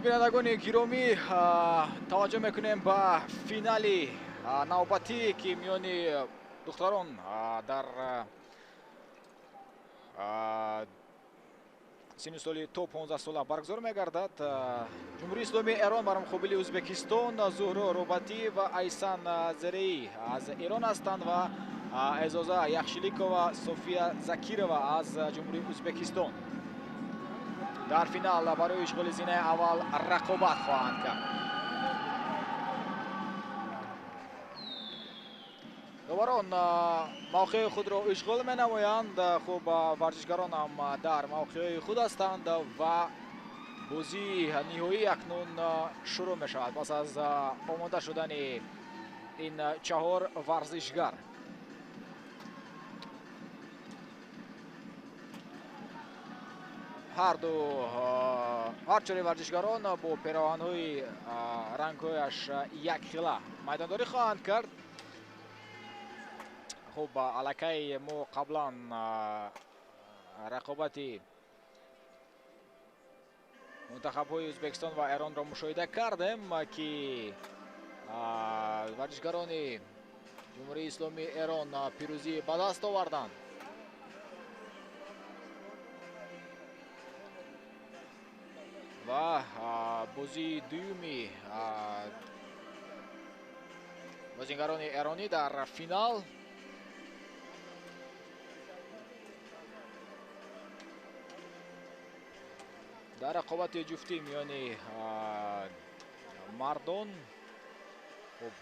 бинандагони гиромӣ, таваҷҷӯҳ мекунем ба финали навбатӣ ки миёни духтарон дар синни соли то 15 сола баргузор мегардад. ҷумҳурии исломии Эрон бар муқобили Ӯзбекистон Зуҳро Рӯбатӣ ва Айсан Зареӣ аз Эрон ҳастанд ва Эъзоза Яхшиликова, София Закирова аз ҷумҳурии Ӯзбекистон дар финал барои ишғоли зинаи аввал рақобат хоҳанд кард. доварон мавқеи худро ишғол менамоянд. Хуб, варзишгарон ҳам дар мавқеҳои худ ҳастанд ва бозии ниҳоӣ акнун шурӯъ мешавад пас аз омода шудани ин чаҳор варзишгар. ҳар чори варзишгарон бо пироҳанҳои рангҳояш якхела майдондорӣ хоҳанд кард. хуб, аллакай мо қаблан рақобати мунтахабҳои Ӯзбекистон ва Эронро мушоҳида кардем ки варзишгарони ҷумҳурии исломии Эрон пирӯзӣ ба даст оварданд. ва бозии дуюми бозигарони эронӣ дар финал. дар рақобати ҷуфтӣ миёни мардон, хуб,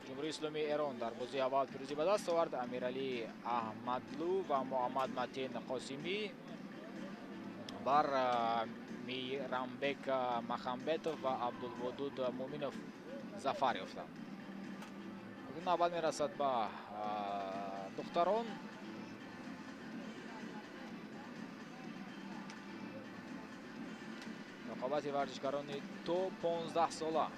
ҷумҳурии исломии Эрон дар бозии аввал пирӯзӣ ба даст овард. Амиралӣ Аҳмадлу ва Муҳаммад Матин Қосимӣ бар Мирамбек Махамбетов ва Абдулводуд Муминов зафар ёфтанд. навбат мерасад ба духтарон. рақобати варзишгарони то 15 сола.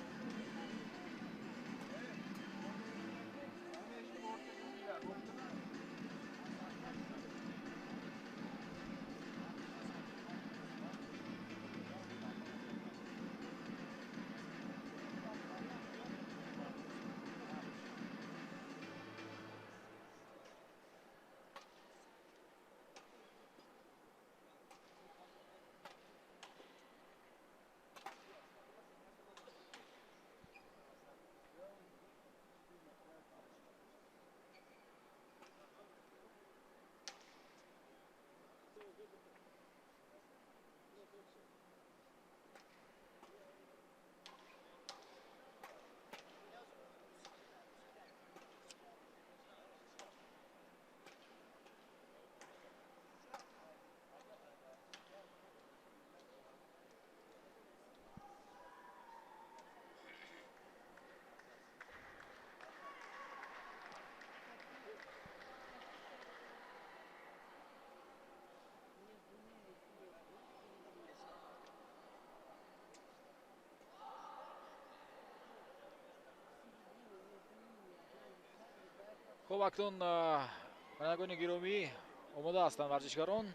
хуб, акнун бинандагони гиромӣ омода ҳастанд варзишгарон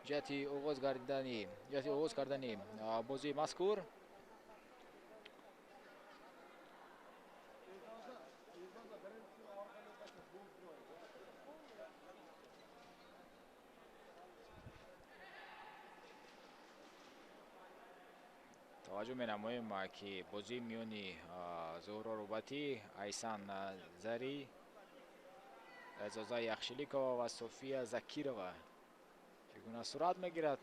ҷиҳати оғоз кардани бозии мазкур. таваҷҷӯҳ менамоем ки бозии миёни Зуҳро Рӯбатӣ, Айсан Зарӣ, Эъзоза Яхшиликова ва София Закирова чӣ гуна сурат мегирад.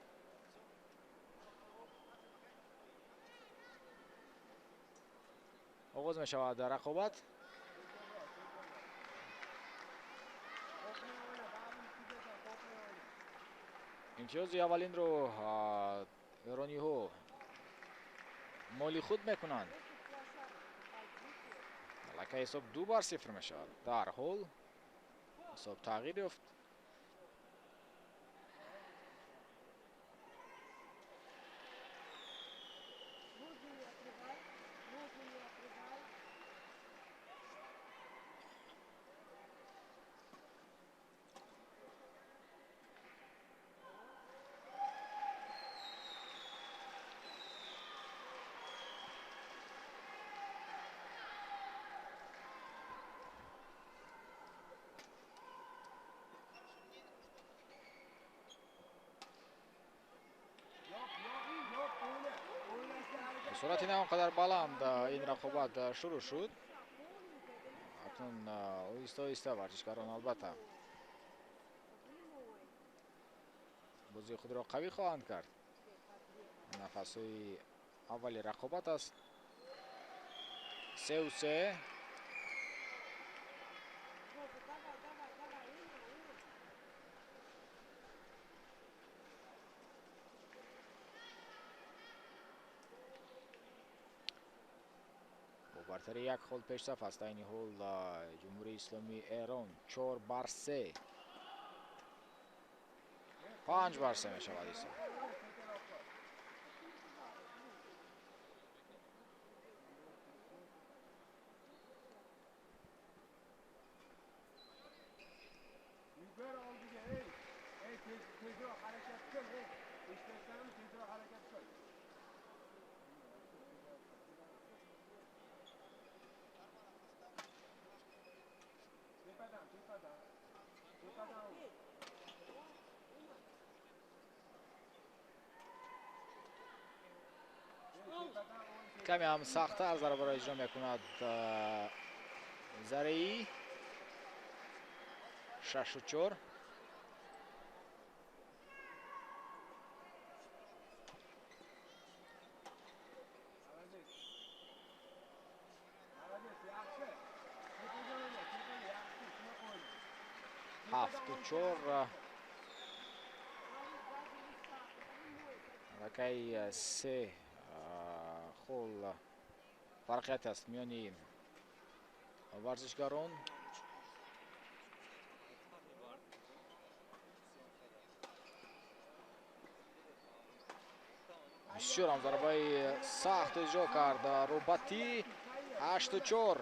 оғоз мешавад рақобат. имтиёзи аввалинро эрониҳо моли худ мекунанд. аллакай ҳисоб 2-0 мешавад. дар ҳол ҳисоб тағйир ёфт. суръати на он қадар баланд ин рақобат шурӯъ шуд. акнун оҳиста-оҳиста варзишгарон албатта бозии худро қавӣ хоҳанд кард. нафасҳои аввали рақобат аст. 3-3. бо бартари як хол пешсаф аст. айни ҳол ҷумҳурии исломии Эрон 4-3. 5-3 мешавад ҳисоб. каме ҳам сахттар зарбаро иҷро мекунад зареӣ. 6-4. ҳафту чор. аллакай се хол фарқият аст миёни варзишгарон. бисёр ҳам зарбаи сахт иҷро кард рӯбатӣ. 8-4.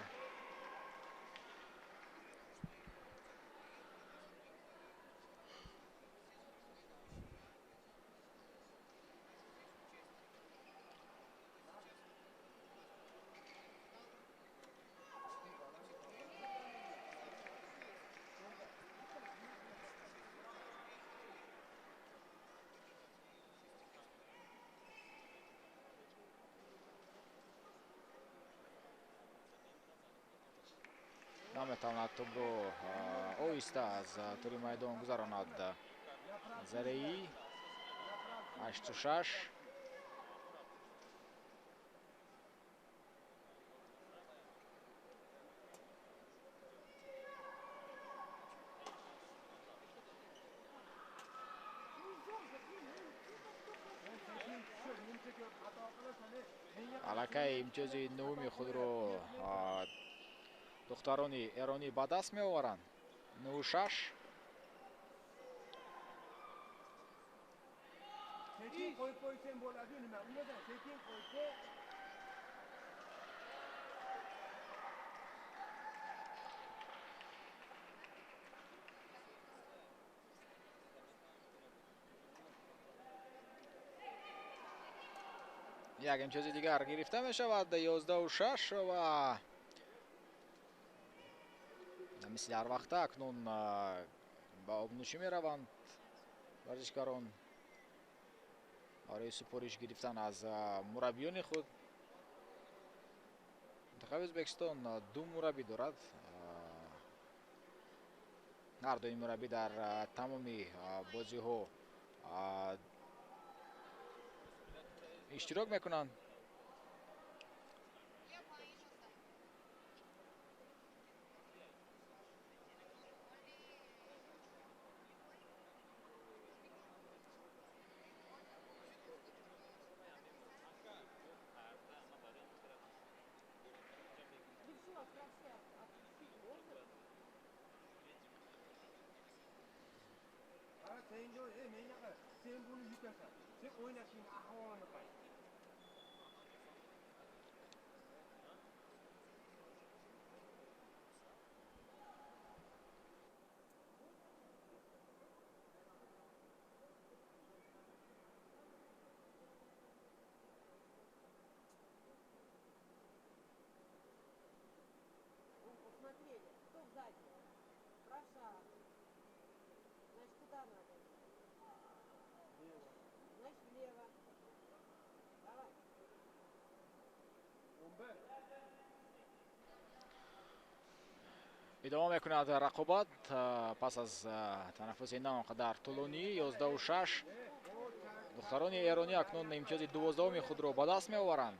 наметавонад тӯбро оҳиста аз тури майдон гузаронад зареӣ. 8-6. аллакай имтиёзи нувуми худро духтарони эронӣ ба даст меоваранд. 9-6. як имтиёзи дигар гирифта мешавад. 11-6 ва мисли ҳар вақта акнун ба обнӯшӣ мераванд варзишгарон барои супориш гирифтан аз мураббиёни худ. минтақаи Ӯзбекистон ду мураббӣ дорад. ҳар ду ин мураббӣ дар тамоми бозиҳо иштирок мекунанд. ادامه میکند رقابت پس از تنفس نام قدر طولانی. 11-6 دختران ایرانی اکنون امتیاز 12 خود را به دست میآورند.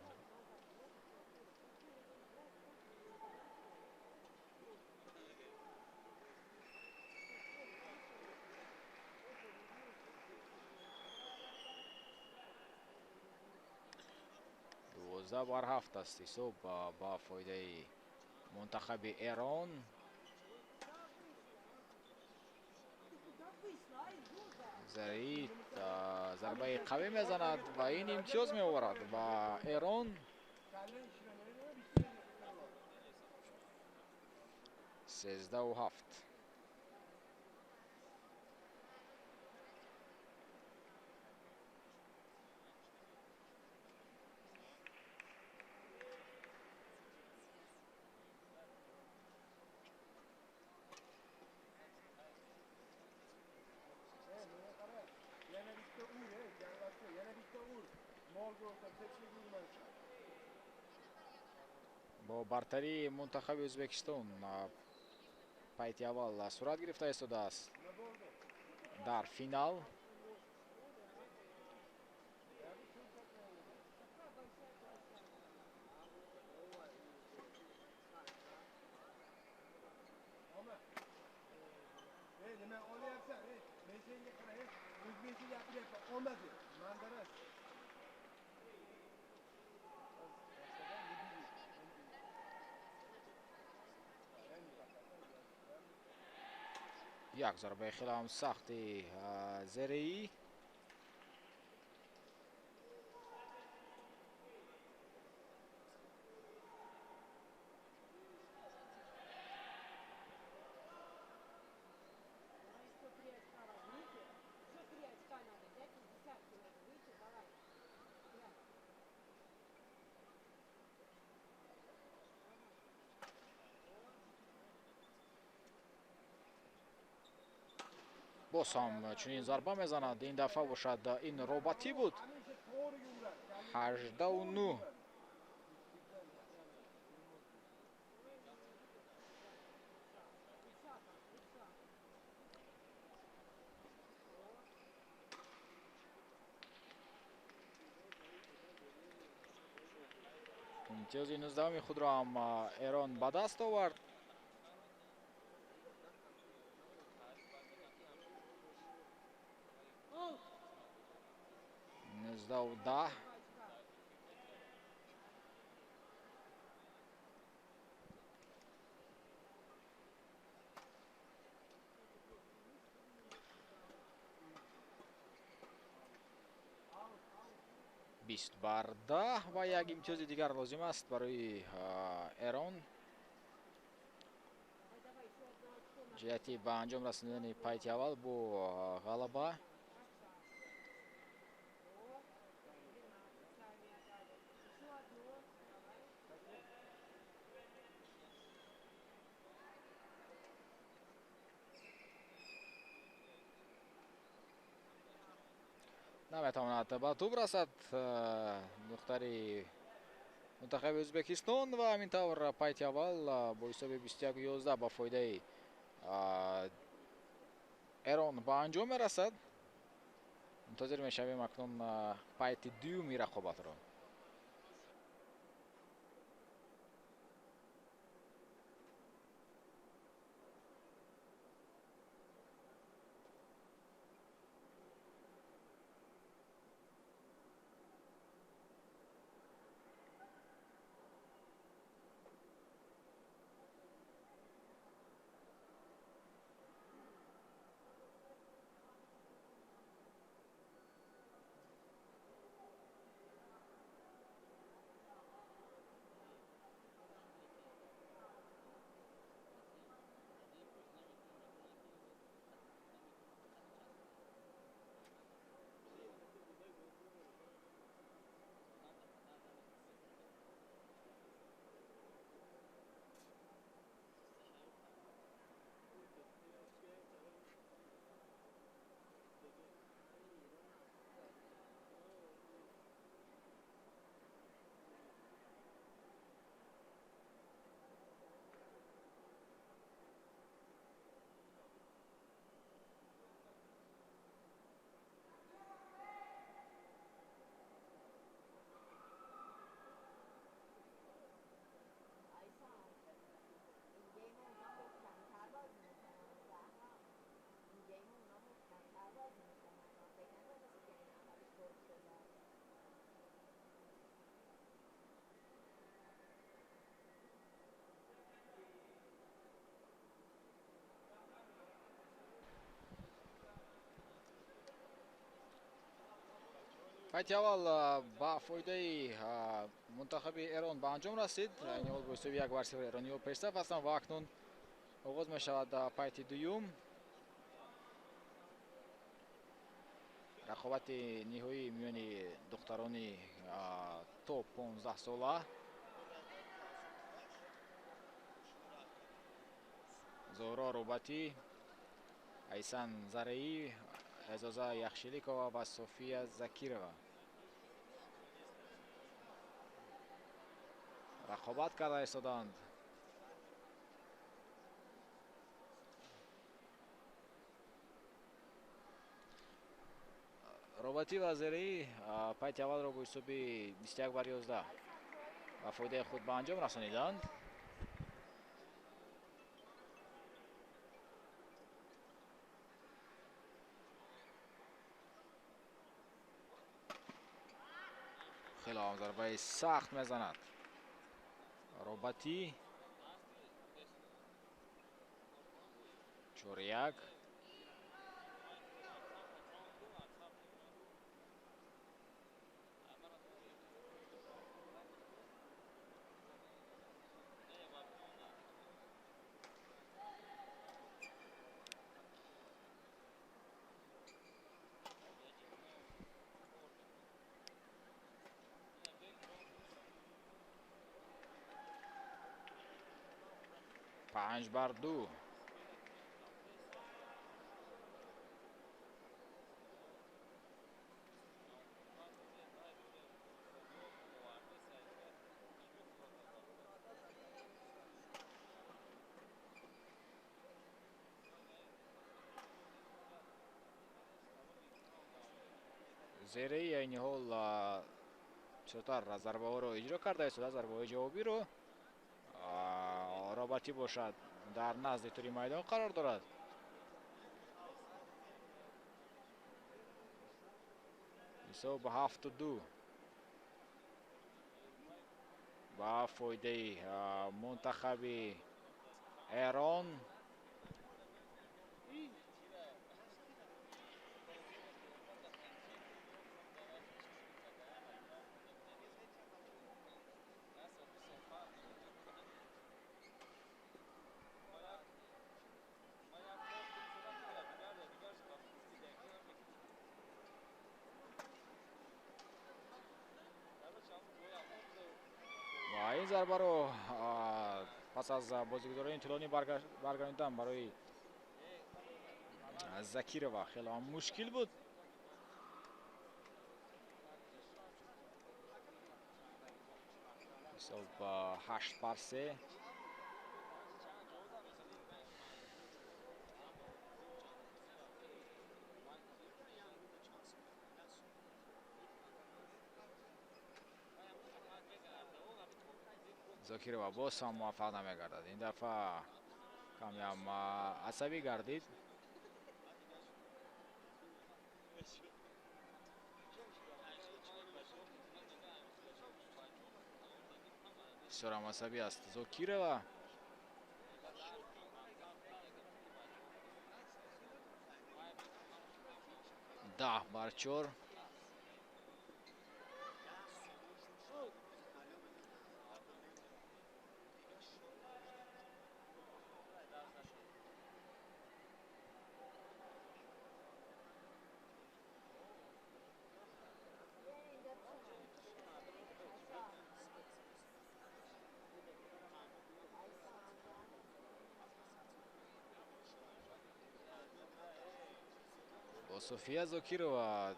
بر 7 است حساب با فایده منتخب ایران. زرعی ضربه قوی میزند و این امتیاز می آورد و ایران 13-7. با برتری منتخب ازبکستان پایت اول صورت گرفته ایستاده است در فینال. یک ضربه خیلی هم سختی زرعی. باز هم چنین ضربه میزند. این دفعه باشد این روباتی بود. 18-9. امتیاز 19 خود را هم ایران به دست آورد. 19-10. بیست بر 10 و یک امتیاز دیگر لازم است برای ایران جهتی به انجام رساندن پایت اول با غلبه. نمیتواند به توپ رسد دختری منتخب ازبکستان و همین طور پایت اول با حساب 21-11 با فایده ایران به انجام میرسد. منتظر میشویم اکنون پایت دومی رقابت را. пайти аввал ба фоидаи мунтахаби Эрон ба анҷом расид. Айни ҳол бо ҳисоби 1-0 эрониҳо пешсаф ҳастанд ва акнун оғоз мешавад пайти дуюм. рақобати ниҳоӣ миёни духтарони то 15 сола. зуҳро рӯбатӣ, айсан зараӣ, эъзоза яхшиликова ва софия закирова рақобат карда истоданд. рӯбатӣ ва зараӣ пайти аввалро бо ҳисоби 21-11 ба фоидаи худ ба анҷом расониданд. хеле ҳам зарбаи сахт мезанад рӯбатӣ. 4-1. پنج بر دو. زیره‌ای این حال چطور ضربه رو اجرا کرده است، ضربه جوابی رو رابطی باشد در نزد توری میدان قرار دارد. حساب 7-2 با فایده منتخب ایران. این ضربه رو پس از بازیگزاری طولانی برگرداندن برای زکیرova خیلی مشکل بود. حساب 8-3. زکیرova باز هم موفق نمیگردد. این دفعه کمی هم عصبی گردید. بسیار هم عصبی است زکیرova. ده بر 4. با صوفیا زکیرova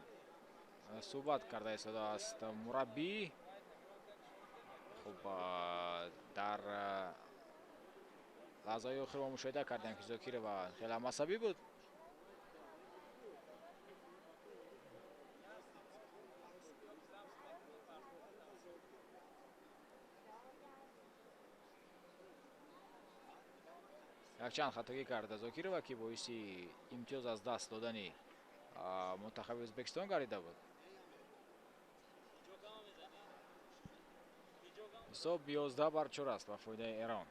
صحبت کرده است مربی. خب در لحظه‌های آخر ما مشاهده کردیم که زکیرova خیلی عصبی بود. якчанд хатогӣ карда зокирова ки боиси имтиёз аз даст додани منتخب ازبکستان گردیده بود. حساب 11 بر 4 است با فایده ایران.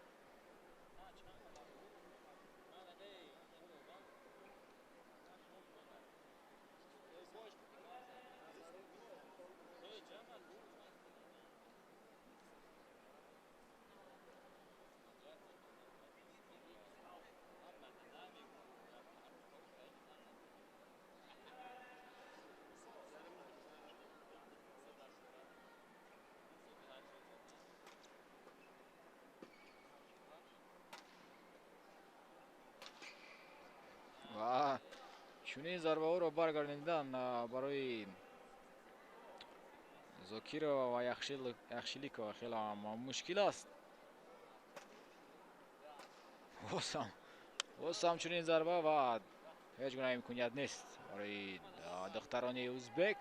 чунин зарбаҳоро баргардонидан барои зокирова ва яхшиликова хеле мушкил аст. боз ҳамчунин зарба ва ҳеҷ гуна имконият нест барои духтарони узбек.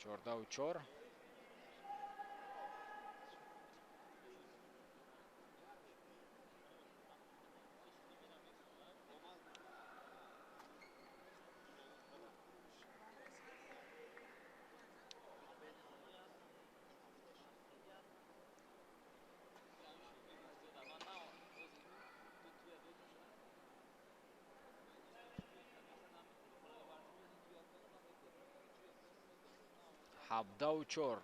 чордаву чор. ҳабдаву чор.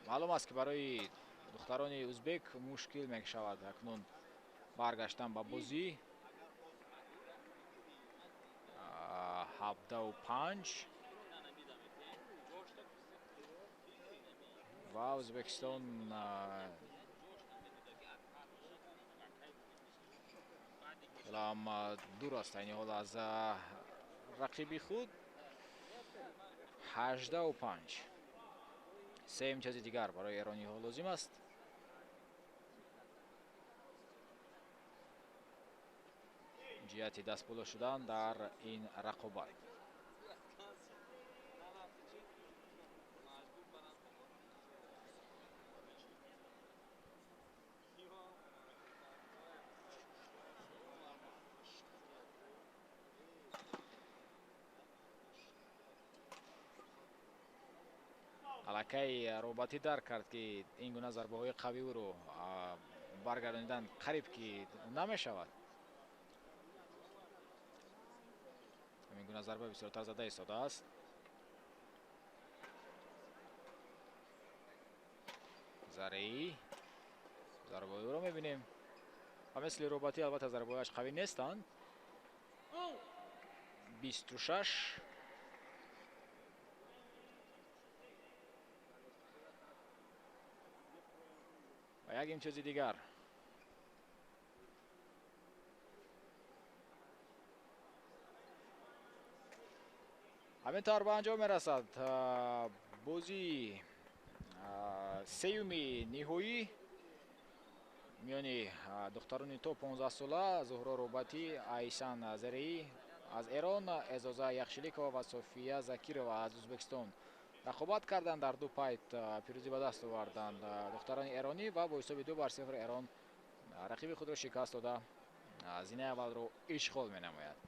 маълум аст ки барои духтарони узбек мушкил мешавад акнун баргаштан ба бозӣ. ҳабдаву панҷ ва ӯзбекистон ҳам дур аст айни ҳол аз рақиби худ. 18-5. се имтиёзи дигар барои эрониҳо лозим аст. ҷиҳати дастболо шудан дар ин рақобат. аллакай роҳбатӣ дарк кард ки ин гуна зарбаҳои қавиро баргардонидан қариб ки намешавад. ҳамин гуна зарба бисёртар зада истодааст. зареӣ зарбаҳои ӯро мебинем ва мисли роҳбатӣ албатта зарбаҳояш қавӣ нестанд. 26. ва як имтиёзи дигар. ҳамин тавр ба анҷом мерасад бозии сеюми ниҳоӣ миёни духтарони то 15 сола зуҳро роҳбатӣ, айсан зареӣ аз эрон, эъзоза яхшиликова ва софия закирова аз ӯзбекистон рақобат карданд. дар ду пайт пирӯзӣ ба даст оварданд духтарони эронӣ ва бо ҳисоби 2-0 эрон рақиби худро шикаст дода зинаи аввалро ишғол менамояд.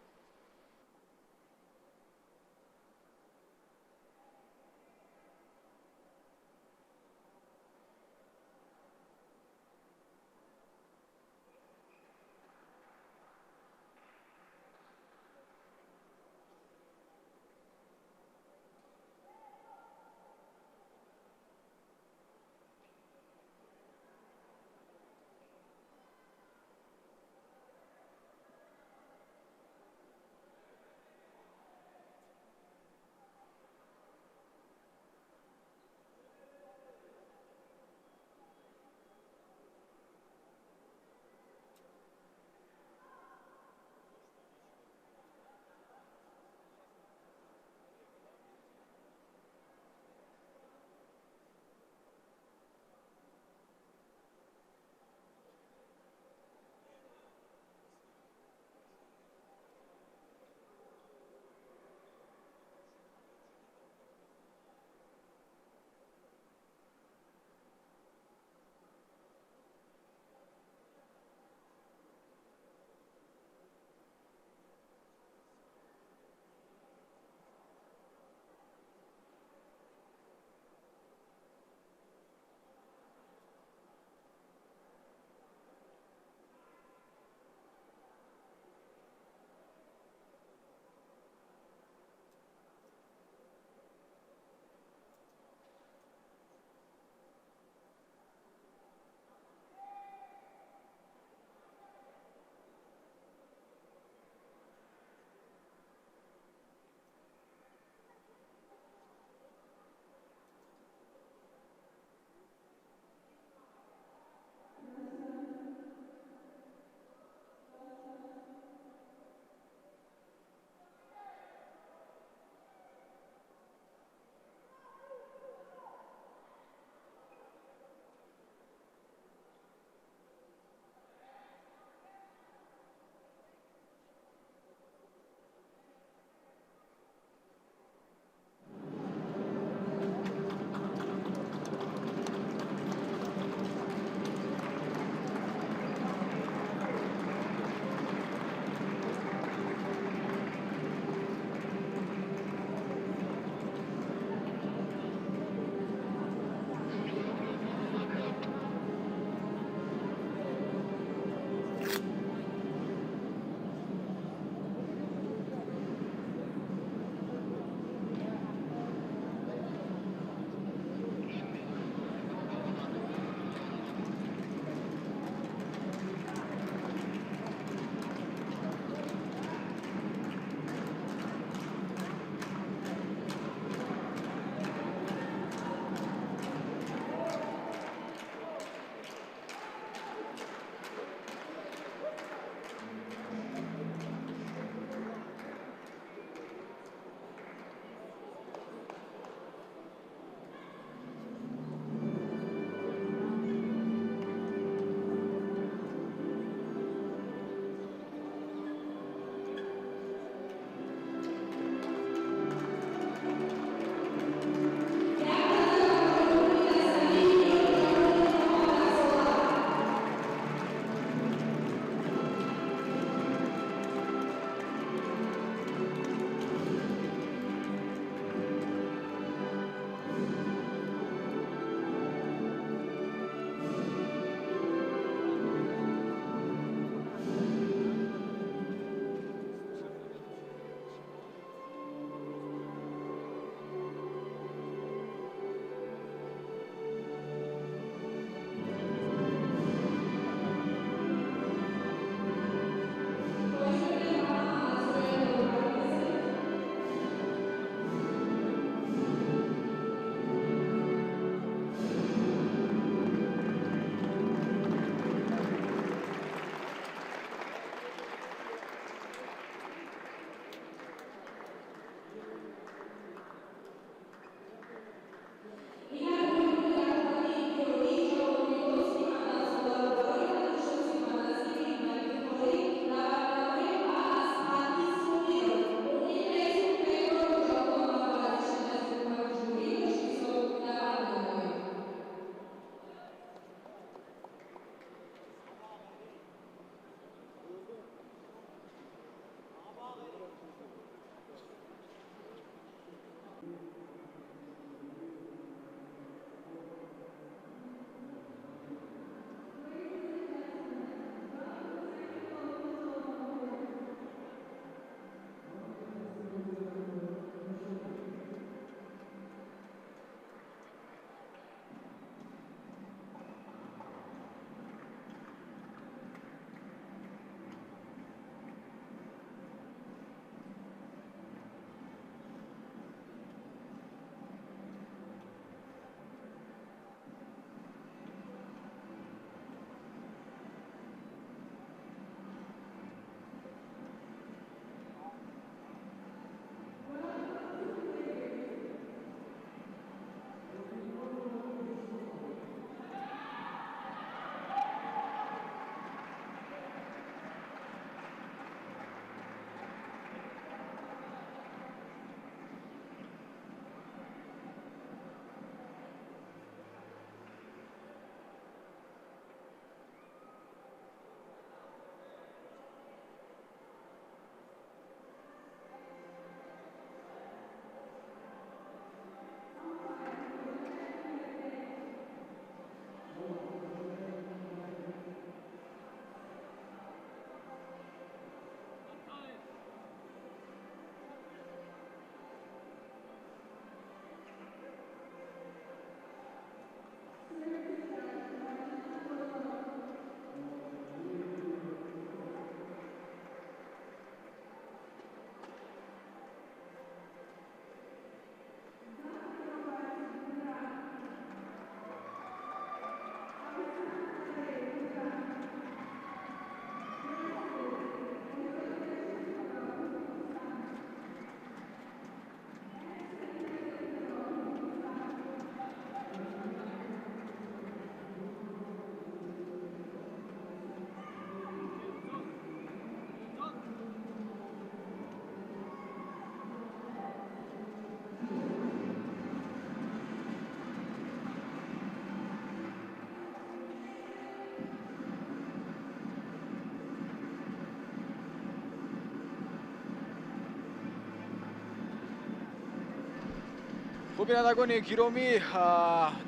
бинандагони гиромӣ,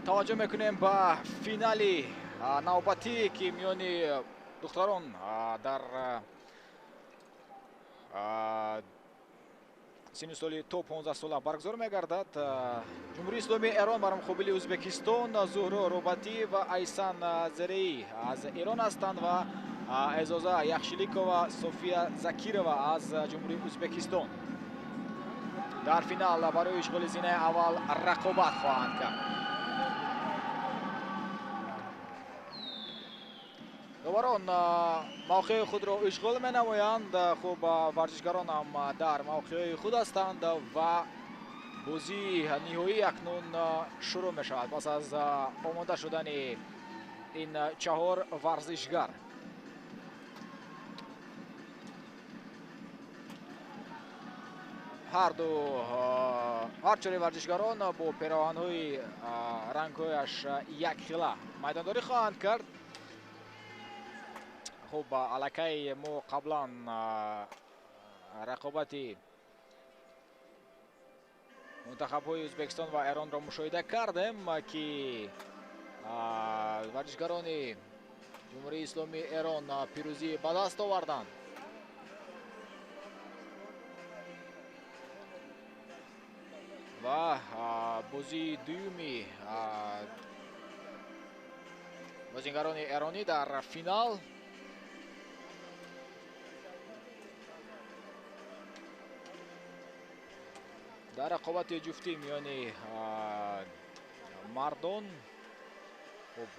таваҷҷӯҳ мекунем ба финали навбатӣ ки миёни духтарон дар синни соли то 15 сола баргузор мегардад. ҷумҳурии исломии Эрон бар муқобили Ӯзбекистон Зуҳро Рӯбатӣ ва Айсан Зареӣ аз Эрон ҳастанд ва Эъзоза Яхшиликова, София Закирова аз ҷумҳурии Ӯзбекистон дар финал барои ишғоли зинаи аввал рақобат хоҳанд кард. доварон мавқеи худро ишғол менамоянд. Хуб, варзишгарон ҳам дар мавқеҳои худ ҳастанд ва бозии ниҳоӣ акнун шурӯъ мешавад пас аз омода шудани ин чаҳор варзишгар. ҳар чори варзишгарон бо пироҳанҳои рангҳояш якхела майдондорӣ хоҳанд кард. хуб, аллакай мо қаблан рақобати мунтахабҳои Ӯзбекистон ва Эронро мушоҳида кардем ки варзишгарони ҷумҳурии исломии Эрон пирӯзӣ ба даст оварданд. ва бозии дуюми бозигарони эронӣ дар финал. дар рақобати ҷуфтӣ миёни мардон, хуб,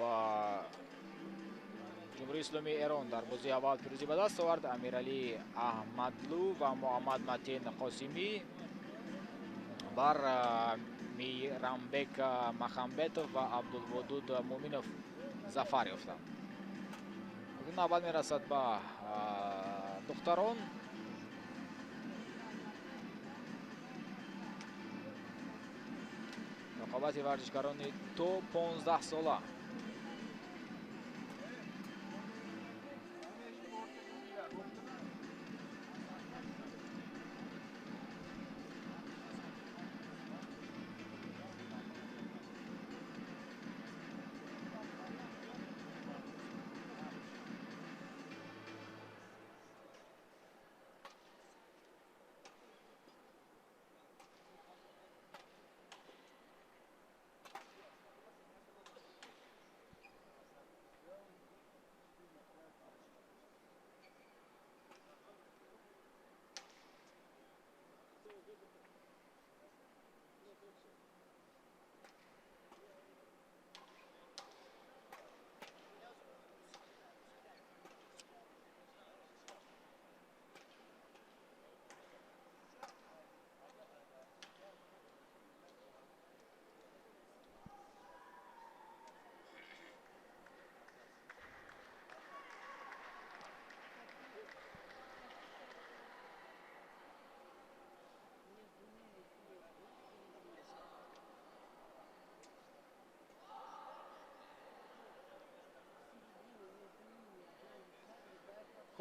ҷумҳурии исломии Эрон дар бозии аввал пирӯзӣ ба даст овард. Амиралӣ Аҳмадлу ва Муҳаммад Матин Қосимӣ бар Мирамбек Махамбетов ва Абдулводуд Муминов зафар ёфтанд. навбат мерасад ба духтарон. рақобати варзишгарони то 15 сола.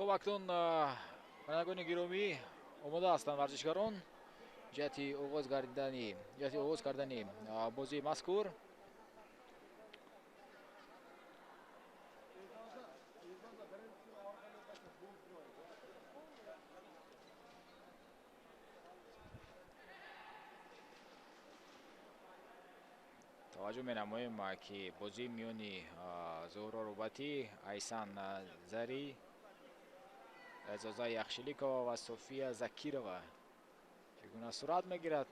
хуб, акнун бинандагони гиромӣ омода ҳастанд варзишгарон ҷиҳати оғоз кардани бозии мазкур. таваҷҷӯҳ менамоем ки бозии миёни Зуҳро Рӯбатӣ, Айсан Зарӣ, Эъзоза Яхшиликова ва София Закирова чӣ гуна сурат мегирад.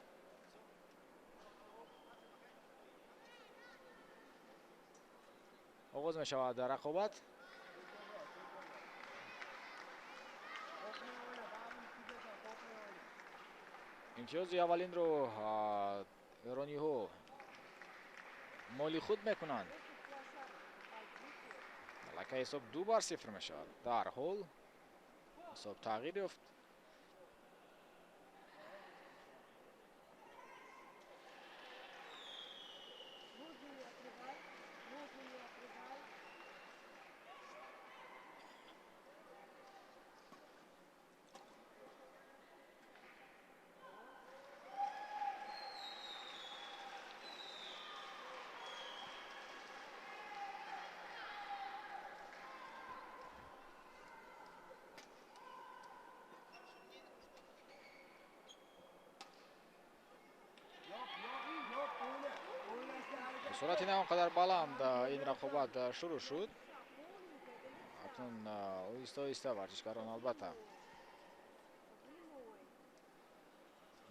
оғоз мешавад рақобат. имтиёзи аввалинро эрониҳо моли худ мекунанд. аллакай ҳисоб 2-0 мешавад. дар ҳол ҳисоб тағйир ёфт. суръати на он қадар баланд ин рақобат шурӯъ шуд. акнун оҳиста-оҳиста варзишгарон албатта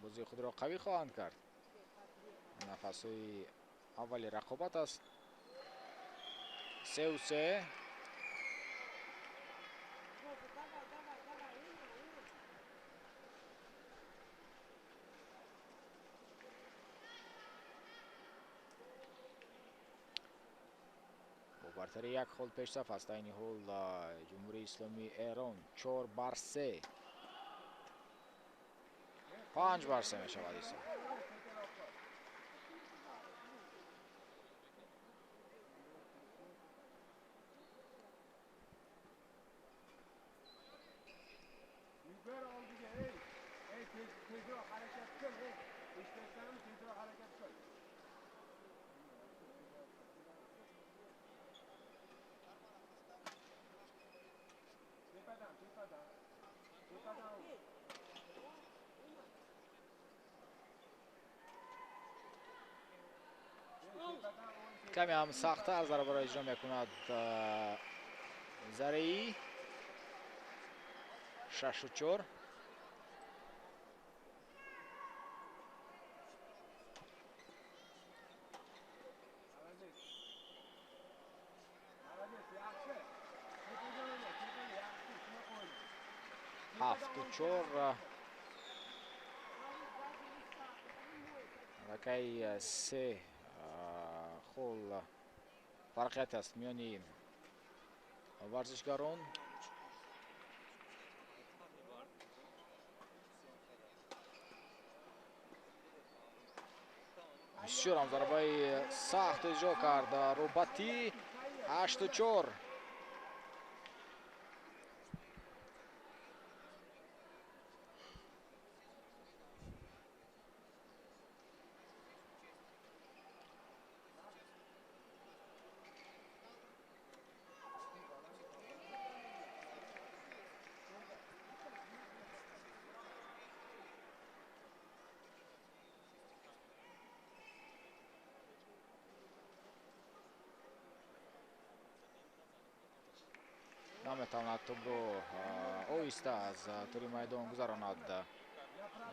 бозии худро қавӣ хоҳанд кард. нафасҳои аввали рақобат аст. 3-3. бо бартари як хол пешсаф аст. айни ҳол ҷумҳурии исломии Эрон 4-3. 5-3 мешавад ҳисоб. каме ҳам сахттар зарбаро иҷро мекунад зареӣ. 6-4. ҳафту чор. ракаи се хол фарқият аст миёни варзишгарон. бисёр ҳам зарбаи сахт иҷро кард рӯбатӣ. 8-4. наметавонад тӯбро оҳиста аз тури майдон гузаронад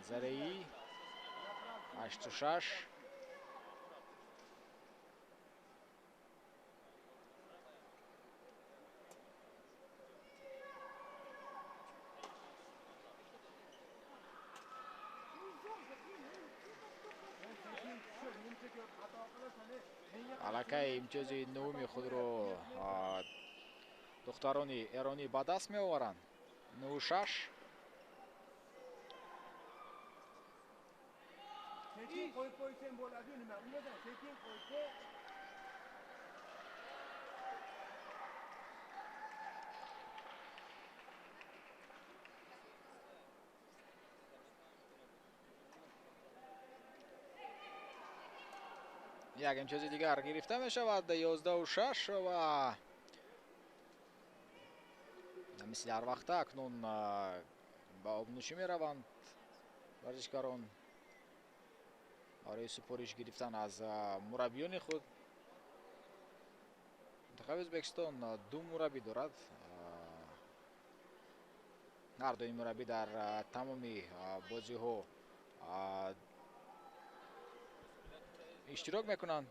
зареӣ. 8-6. аллакай имтиёзи нувуми худро духтарони эронӣ ба даст меоваранд. 9-6. як имтиёзи дигар гирифта мешавад. 11-6 ва мисли ҳар вақта акнун ба обнӯшӣ мераванд варзишгарон барои супориш гирифтан аз мураббиёни худ. минтақаи Ӯзбекистон ду мураббӣ дорад. ҳар ду ин мураббӣ дар тамоми бозиҳо иштирок мекунанд.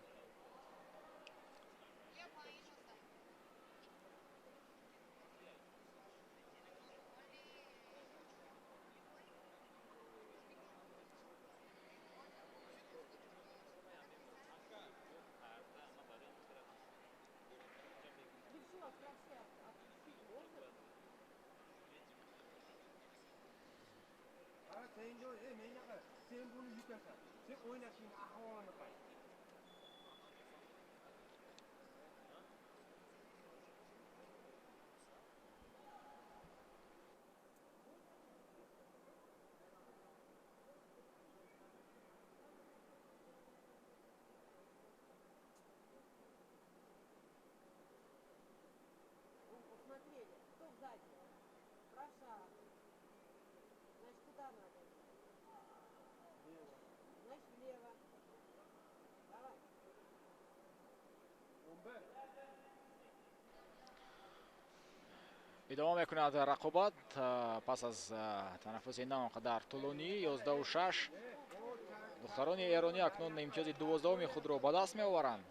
ادامه میکند رقابت پس از تنفس نام قدر طولانی. 11-6 دختران ایرانی اکنون امتیاز 12 خود را به دست میآورند.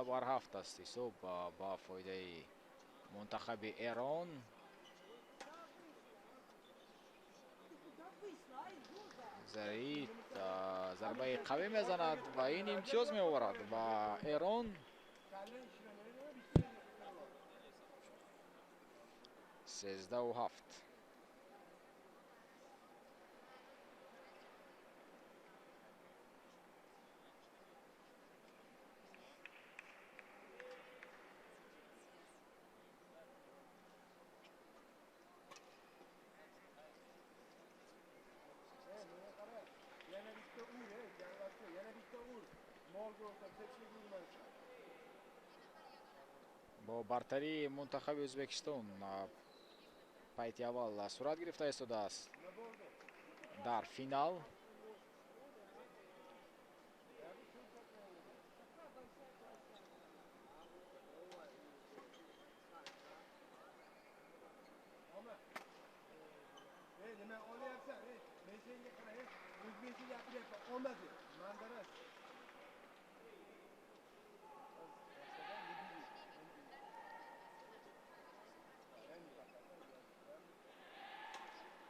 بر 7 است حساب با فایده منتخب ایران. زری ضربه قوی میزند و این امتیاز می آورد با ایران. 13-7. با برتری منتخب ازبکستان پایت اول صورت گرفته ایستاده است در فینال.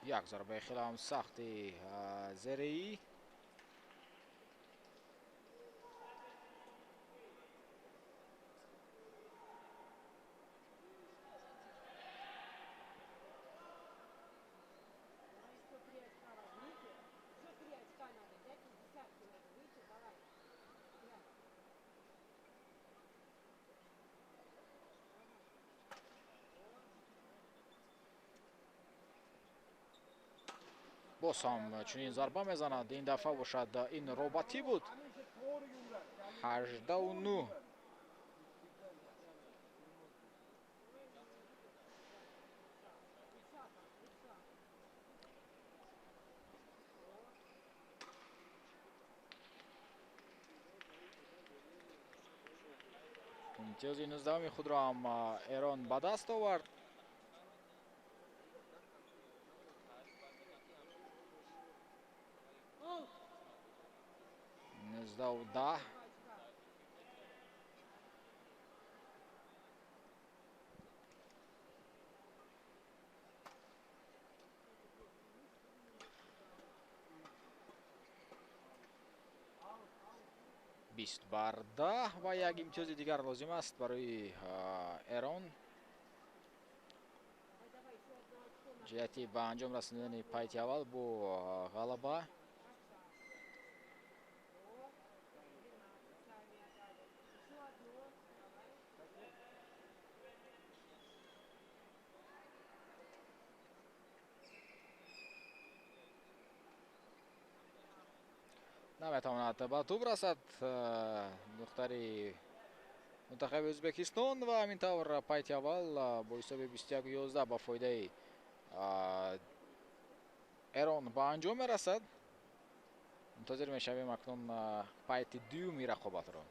یک ضربه خیلی هم سختی زری. باز هم چنین ضربه میزند. این دفعه باشد این روباتی بود. 18-9. امتیاز 19 خود را هم ایران به دست آورد. 19-10. بیست بر 10 و یک امتیاز دیگر لازم است برای ایران جهتی به انجام رساندن پایت اول با غلبه. نمیتواند به توپ رسد دختری منتخب ازبکستان و همین طور پایت اول با حساب 21-11 با فایده ایران به انجام میرسد. منتظر میشویم اکنون پایت دومی رقابت را.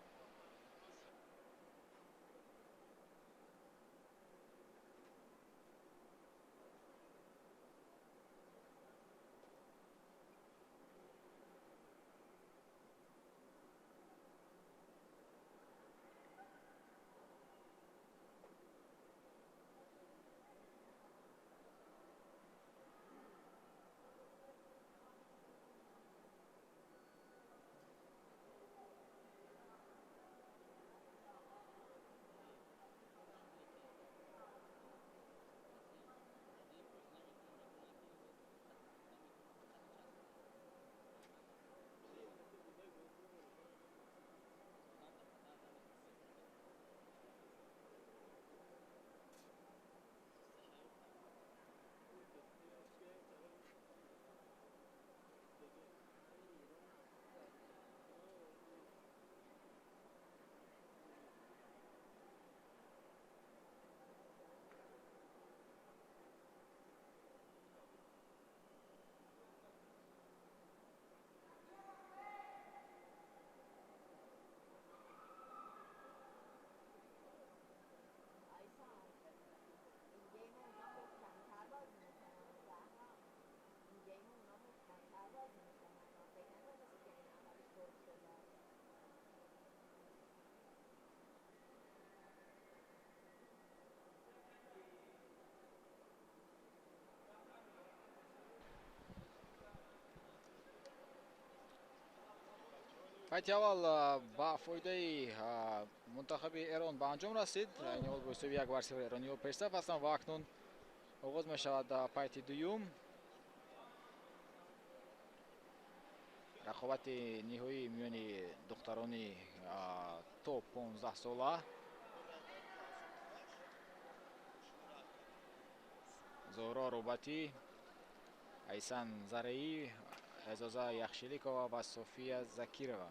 пайти аввал ба фоидаи мунтахаби Эрон ба анҷом расид. Айни ҳол бо ҳисоби 1-0 эрониҳо пешсаф ҳастанд ва акнун оғоз мешавад пайти дуюм. рақобати ниҳоӣ миёни духтарони то 15 сола. зуҳро рӯбатӣ, айсан зараӣ, эъзоза яхшиликова ва софия закирова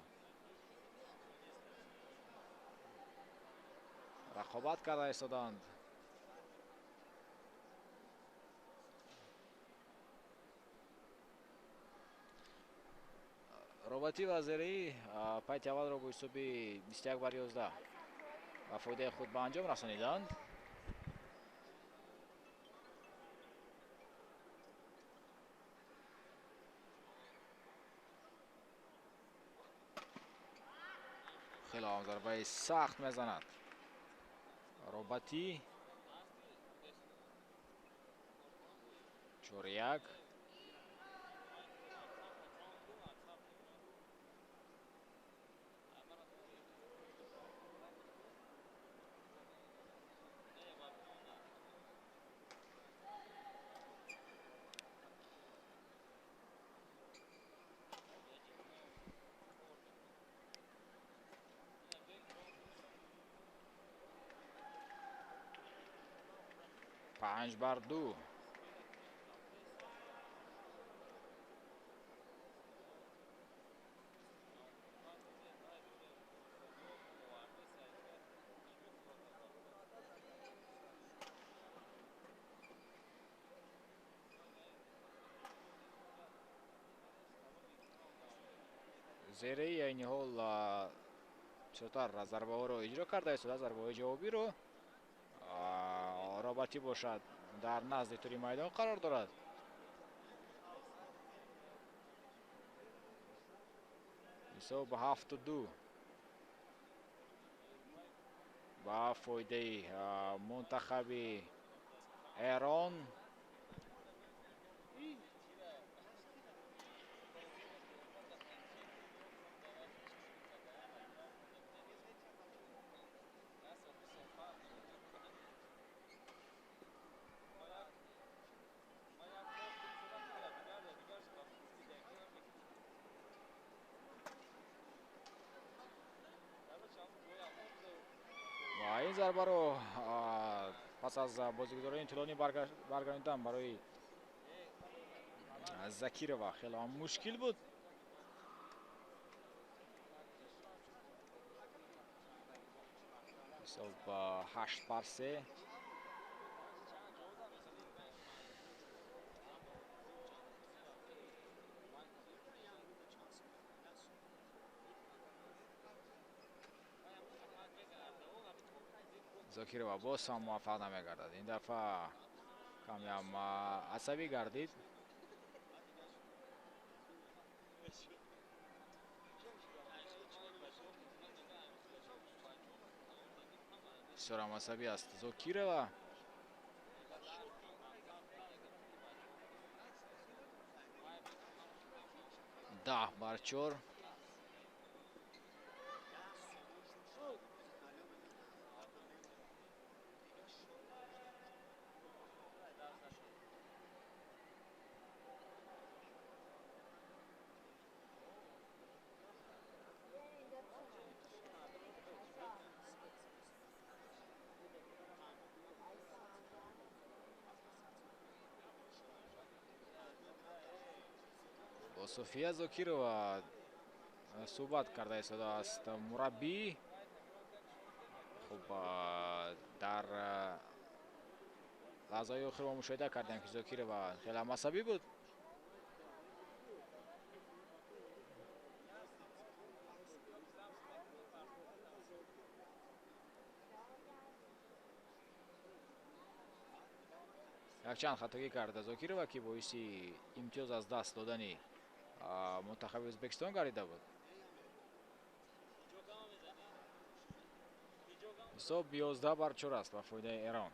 рақобат карда истоданд. рӯбатӣ ва зараӣ пайти аввалро бо ҳисоби 21-11 ба фоидаи худ ба анҷом расониданд. хеле ҳам зарбаи сахт мезанад рӯбатӣ. 4-1. پنج بر دو. زیره‌ای این حال چطور ضربه رو اجرا کرده است، ضربه جوابی رو رابطی باشد در نزد توری میدان قرار دارد. حساب 7-2 با فایده منتخب ایران. این ضربه رو پس از بازیگزاری طولانی برگرداندن برای زکیرova خیلی مشکل بود. حساب 8-3. زکیرova باز هم موفق نمیگردد. این دفعه کمی هم عصبی گردید. بسیار هم عصبی است زکیرova. ده بر 4. با صوفیا زکیرova صحبت کرده است مربی. خب در لحظه‌های آخر ما مشاهده کردیم که زکیرova خیلی عصبی بود. якчанд хатогӣ карда зокирова ки боиси имтиёз аз даст додани منتخب ازبکستان گردیده بود. حساب 11 بر 4 است با فایده ایران.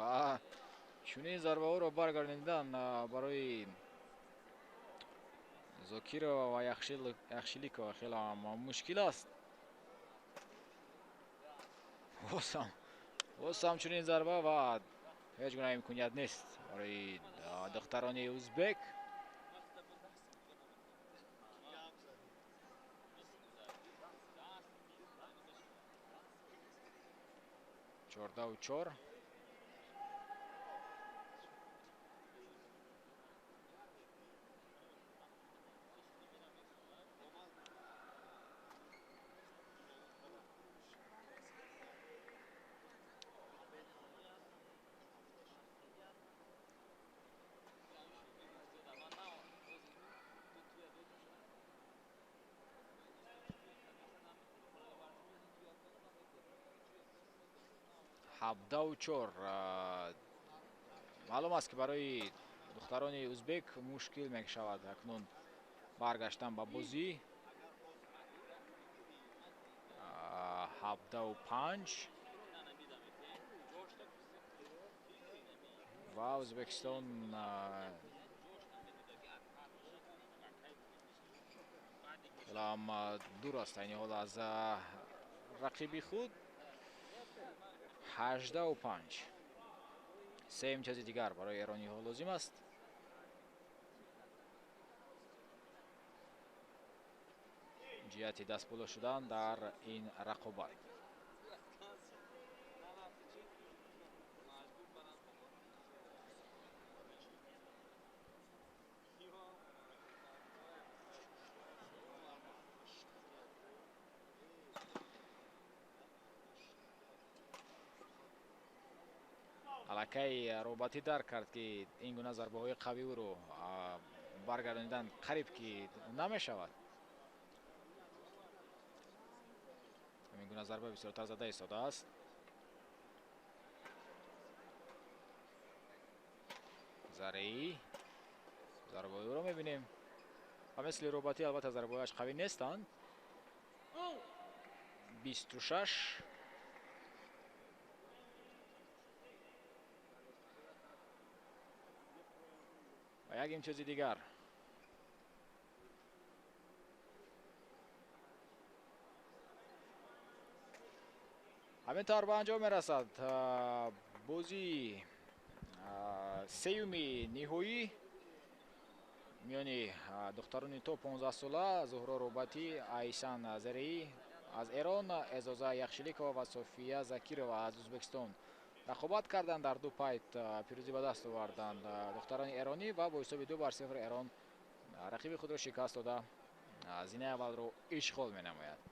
ва чунин зарбаҳоро баргардонидан барои Зокирова ва Яхшиликова хеле мушкил аст. боз ҳамчунин зарба ва ҳеҷ гуна имконият нест барои духтарони узбек. чордаву чор. ҳабдаву чор. маълум аст ки барои духтарони узбек мушкил мешавад акнун баргаштан ба бозӣ. ҳабдаву панҷ ва Ӯзбекистон ҳам дур аст айни ҳол аз рақиби худ. 18-5. се имтиёзи дигар барои эрониҳо лозим аст. ҷиҳати дастболо шудан дар ин рақобат. аллакай роҳбатӣ дарк кард ки ин гуна зарбаҳои қавиро баргардонидан қариб ки намешавад. ин гуна зарба бисёртар зада истодааст. зареӣ зарбаҳои ӯро мебинем ва мисли роҳбатӣ албатта зарбаҳояш қавӣ нестанд. 26. ва як имтиёзи дигар. ҳамин тавр ба анҷом мерасад бозии сеюми ниҳоӣ миёни духтарони то 15 сола Зуҳро Роҳбатӣ, Айсан Зареӣ аз Эрон, Эъзоза Яхшиликова ва София Закирова аз Ӯзбекистон рақобат карданд. дар ду пайт пирӯзӣ ба даст оварданд духтарони эронӣ ва бо ҳисоби 2-0 Эрон рақиби худро шикаст дода зинаи аввалро ишғол менамояд.